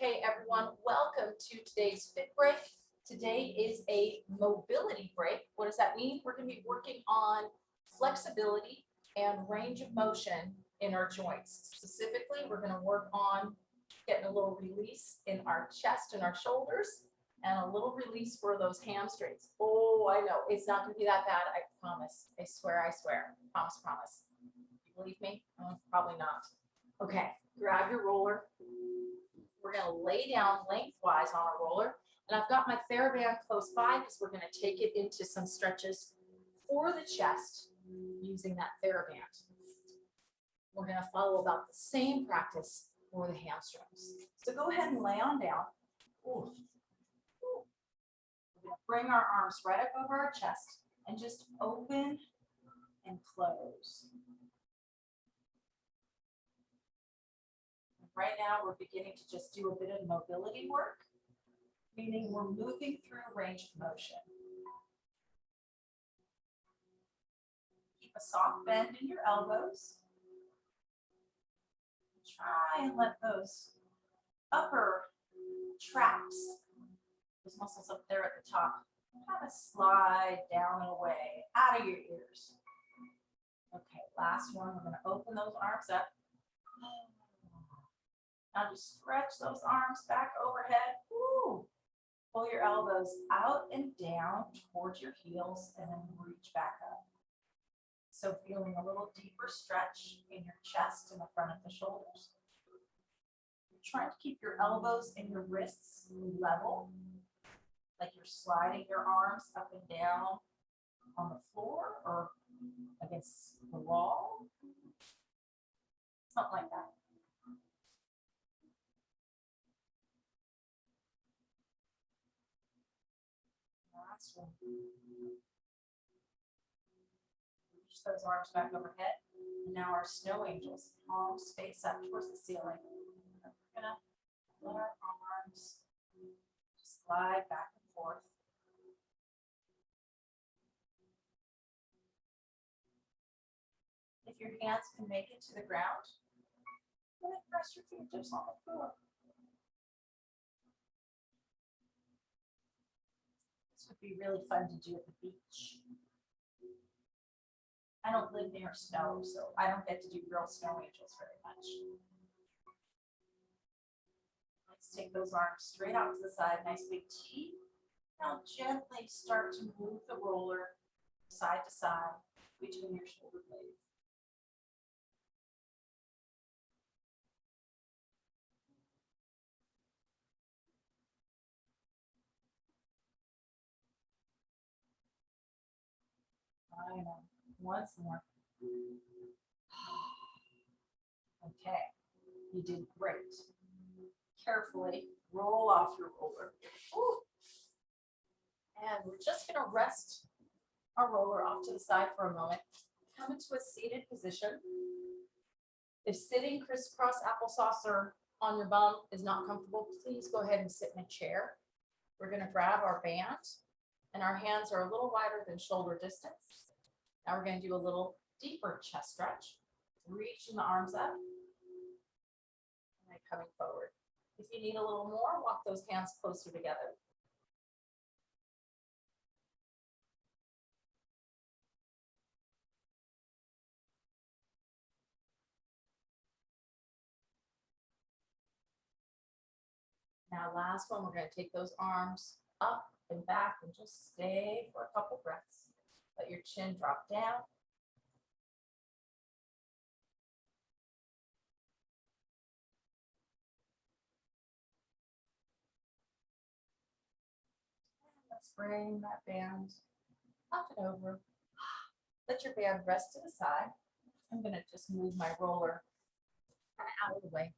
Hey everyone, welcome to today's Fit Break. Today is a mobility break. What does that mean? We're going to be working on flexibility and range of motion in our joints. Specifically, we're going to work on getting a little release in our chest and our shoulders and a little release for those hamstrings. Oh, I know, it's not going to be that bad, I promise. I swear, promise, promise. You believe me? Probably not. Okay, grab your roller. We're going to lay down lengthwise on our roller. And I've got my Theraband close by because we're going to take it into some stretches for the chest using that Theraband. We're going to follow about the same practice for the hamstrings. So go ahead and lay on down. Ooh. Ooh. We're going to bring our arms right up over our chest and just open and close. Right now, we're beginning to just do a bit of mobility work, meaning we're moving through range of motion. Keep a soft bend in your elbows. Try and let those upper traps, those muscles up there at the top, kind of slide down and away out of your ears. Okay, last one. We're going to open those arms up. Now just stretch those arms back overhead. Woo. Pull your elbows out and down towards your heels and then reach back up. So feeling a little deeper stretch in your chest and the front of the shoulders. You're trying to keep your elbows and your wrists level, like you're sliding your arms up and down on the floor or against the wall. Something like that. Reach those arms back overhead. And now our snow angels, palms face up towards the ceiling. And we're gonna let our arms just slide back and forth. If your hands can make it to the ground, then press your fingertips on the floor. Would be really fun to do at the beach. I don't live near snow, so I don't get to do real snow angels very much. Let's take those arms straight out to the side, nice big T. Now gently start to move the roller side to side between your shoulder blades. I know. Once more. Okay, you did great. Carefully roll off your roller. Ooh. And we're just going to rest our roller off to the side for a moment. Come into a seated position. If sitting crisscross applesauce or on your bum is not comfortable, please go ahead and sit in a chair. We're going to grab our band, and our hands are a little wider than shoulder distance. Now we're going to do a little deeper chest stretch. Reaching the arms up and then coming forward. If you need a little more, walk those hands closer together. Now last one, we're going to take those arms up and back and just stay for a couple breaths. Let your chin drop down. And let's bring that band up and over. Let your band rest to the side. I'm going to just move my roller out of the way.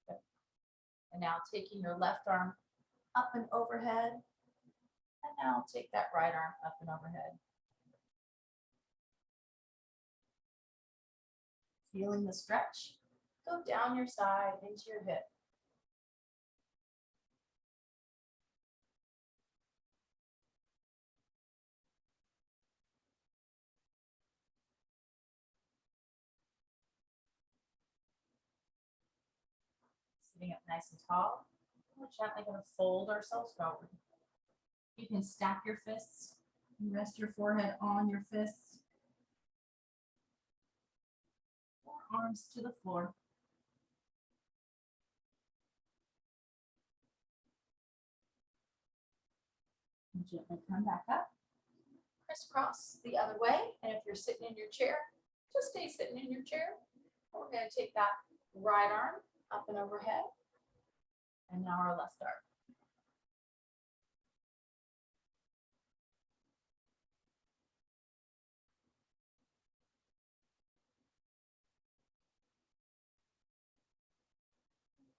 Good. And now taking your left arm up and overhead. And now take that right arm up and overhead. Feeling the stretch? Go down your side into your hip. sitting up nice and tall. We're gently going to fold ourselves forward. You can stack your fists and rest your forehead on your fists. Or arms to the floor. And gently come back up. Crisscross the other way. And if you're sitting in your chair, just stay sitting in your chair. We're going to take that right arm up and overhead. And now our left arm.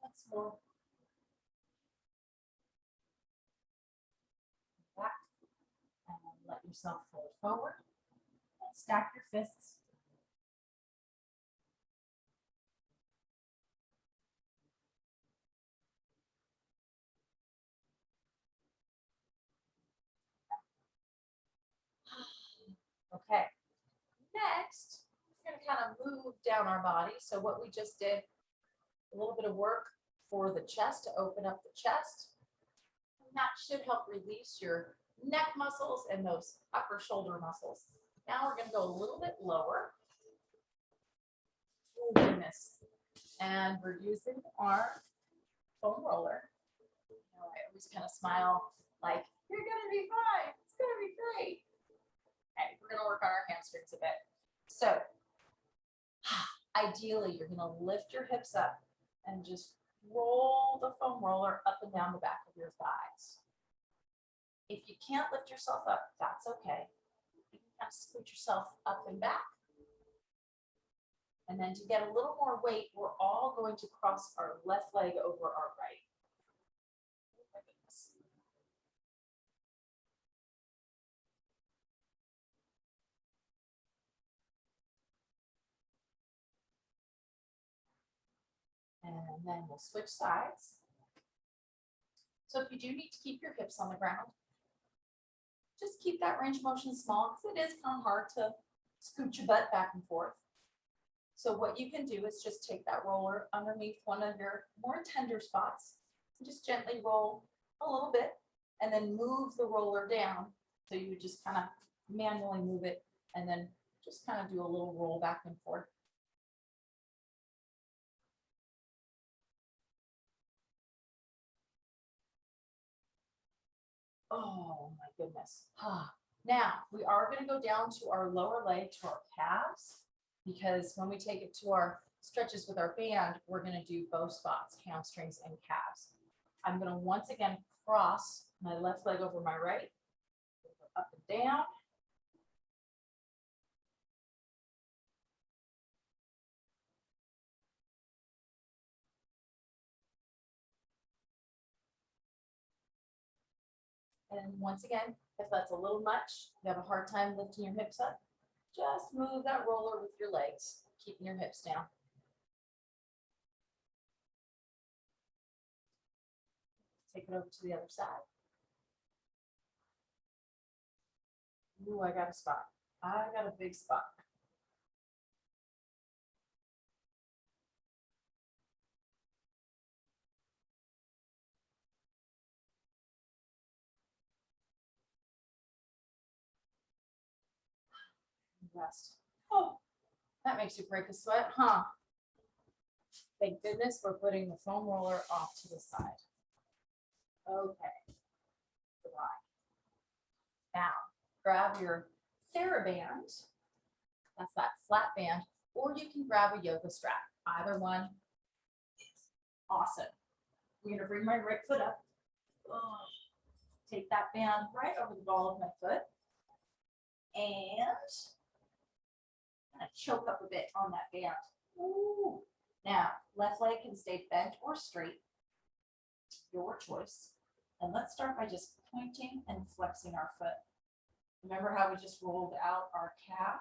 Once more. Back. And let yourself fold forward. And stack your fists. Okay. Next, we're going to kind of move down our body. So what we just did, a little bit of work for the chest to open up the chest. And that should help release your neck muscles and those upper shoulder muscles. Now we're going to go a little bit lower. Oh goodness. And we're using our foam roller. You know, I always kind of smile like, you're going to be fine. It's going to be great. Okay, we're going to work on our hamstrings a bit. So ideally, you're going to lift your hips up and just roll the foam roller up and down the back of your thighs. If you can't lift yourself up, that's okay. You can kind of scoot yourself up and back. And then to get a little more weight, we're all going to cross our left leg over our right. Oh my goodness. And then we'll switch sides. So if you do need to keep your hips on the ground, just keep that range of motion small because it is kind of hard to scoot your butt back and forth. So what you can do is just take that roller underneath one of your more tender spots and just gently roll a little bit and then move the roller down. So you would just kind of manually move it and then just kind of do a little roll back and forth. Oh my goodness. Now we are going to go down to our lower leg, to our calves, because when we take it to our stretches with our band, we're going to do both spots, hamstrings and calves. I'm going to once again cross my left leg over my right, up and down. And once again, if that's a little much, you have a hard time lifting your hips up, just move that roller with your legs, keeping your hips down. Take it over to the other side. Ooh, I got a spot. I got a big spot. Rest. Oh, that makes you break a sweat, huh? Thank goodness we're putting the foam roller off to the side. Okay. Goodbye. Now, grab your Theraband. That's that flat band, or you can grab a yoga strap. Either one is awesome. I'm going to bring my right foot up. Take that band right over the ball of my foot. And kind of choke up a bit on that band. Ooh. Now, left leg can stay bent or straight, your choice. And let's start by just pointing and flexing our foot. Remember how we just rolled out our calf?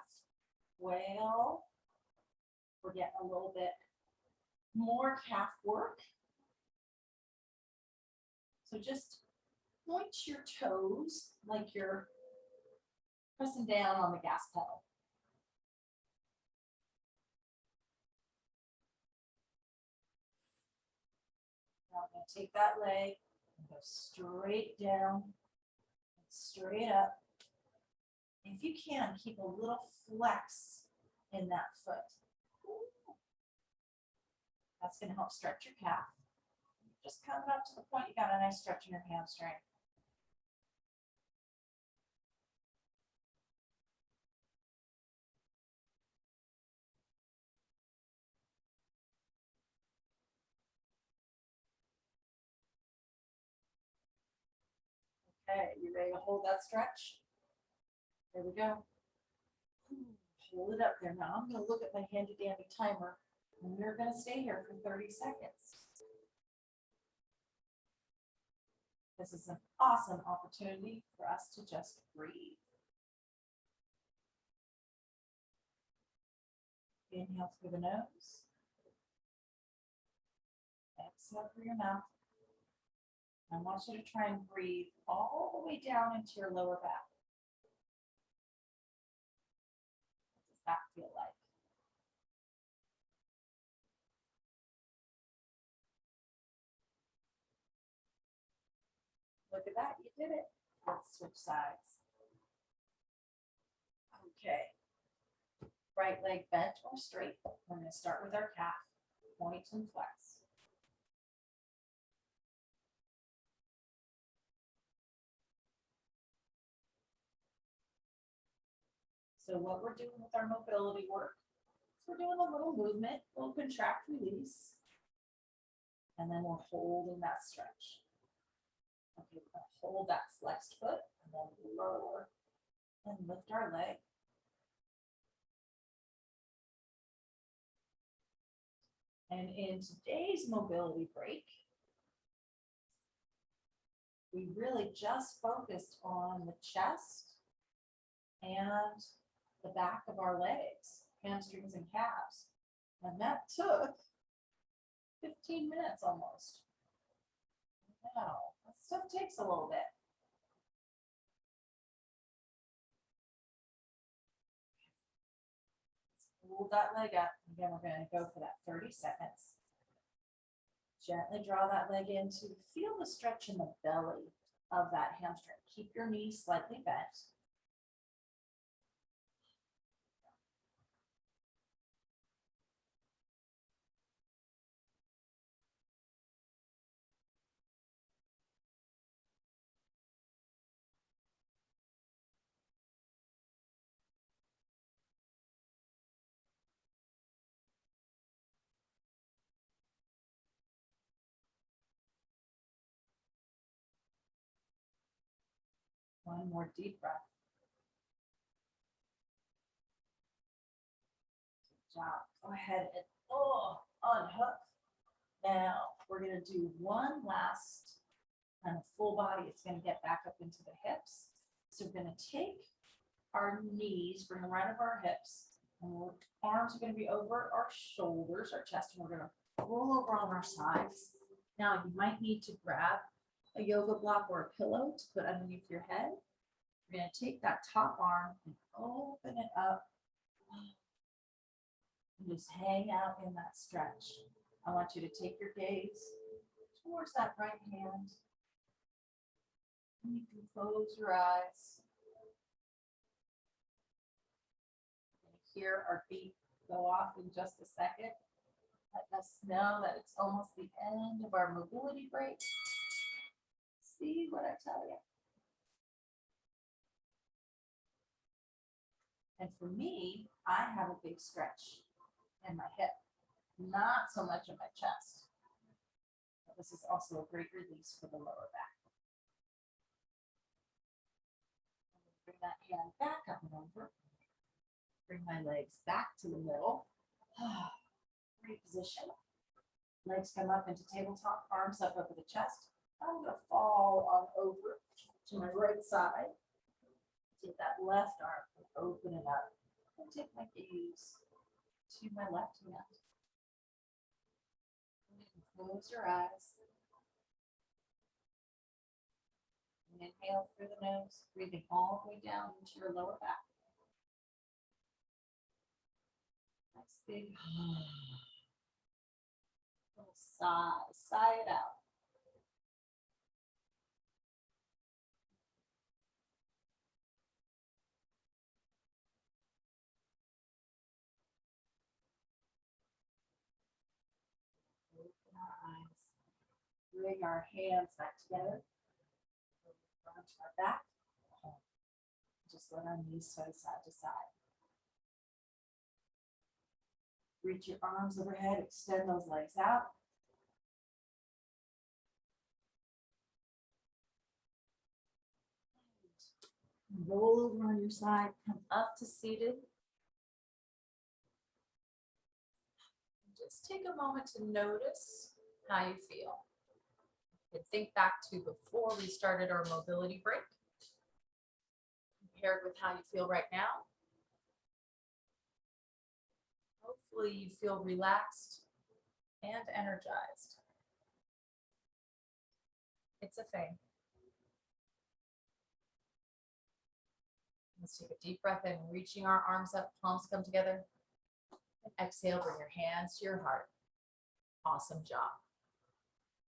Well, we're getting a little bit more calf work. So just point your toes like you're pressing down on the gas pedal. Now take that leg and go straight down, straight up. If you can, keep a little flex in that foot. That's going to help stretch your calf. Just coming up to the point, you got a nice stretch in your hamstring. Okay, you ready to hold that stretch? There we go. Hold it up there. Now I'm going to look at my handy dandy timer, and we're going to stay here for 30 seconds. This is an awesome opportunity for us to just breathe. Inhale through the nose. Exhale through your mouth. I want you to try and breathe all the way down into your lower back. What does that feel like? Look at that, you did it. Let's switch sides. Okay. Right leg bent or straight. We're going to start with our calf. Point and flex. So what we're doing with our mobility work, we're doing a little movement, a little contract, release, and then we're holding that stretch. Okay, we're going to hold that flexed foot and then lower and lift our leg. And in today's mobility break, we really just focused on the chest and the back of our legs, hamstrings and calves. And that took 15 minutes almost. Wow, that stuff takes a little bit. Hold that leg up. Again, we're going to go for that 30 seconds. Gently draw that leg in to feel the stretch in the belly of that hamstring. Keep your knees slightly bent. One more deep breath. Good job. Go ahead and unhook. Now we're going to do one last kind of full body. It's going to get back up into the hips. So we're going to take our knees, bring them right over our hips, and our arms are going to be over our shoulders, our chest, and we're going to roll over on our sides. Now you might need to grab a yoga block or a pillow to put underneath your head. We're going to take that top arm and open it up and just hang out in that stretch. I want you to take your gaze towards that right hand. And you can close your eyes. You're going to hear our beat go off in just a second. Let us know that it's almost the end of our mobility break. See what I tell you. And for me, I have a big stretch in my hip, not so much in my chest. But this is also a great release for the lower back. Bring that hand back up and over. Bring my legs back to the middle. Great position. Legs come up into tabletop, arms up over the chest. I'm going to fall on over to my right side. Take that left arm and open it up. And take my gaze to my left hand. And close your eyes. And inhale through the nose, breathing all the way down into your lower back. Nice big little sigh it out. Bring our hands back together. Arms to our back. Just let our knees sway side to side. Reach your arms overhead, extend those legs out. Roll over on your side, come up to seated. Just take a moment to notice how you feel. You can think back to before we started our mobility break, compared with how you feel right now. Hopefully you feel relaxed and energized. It's a thing. Let's take a deep breath in, reaching our arms up, palms come together. And exhale, bring your hands to your heart. Awesome job.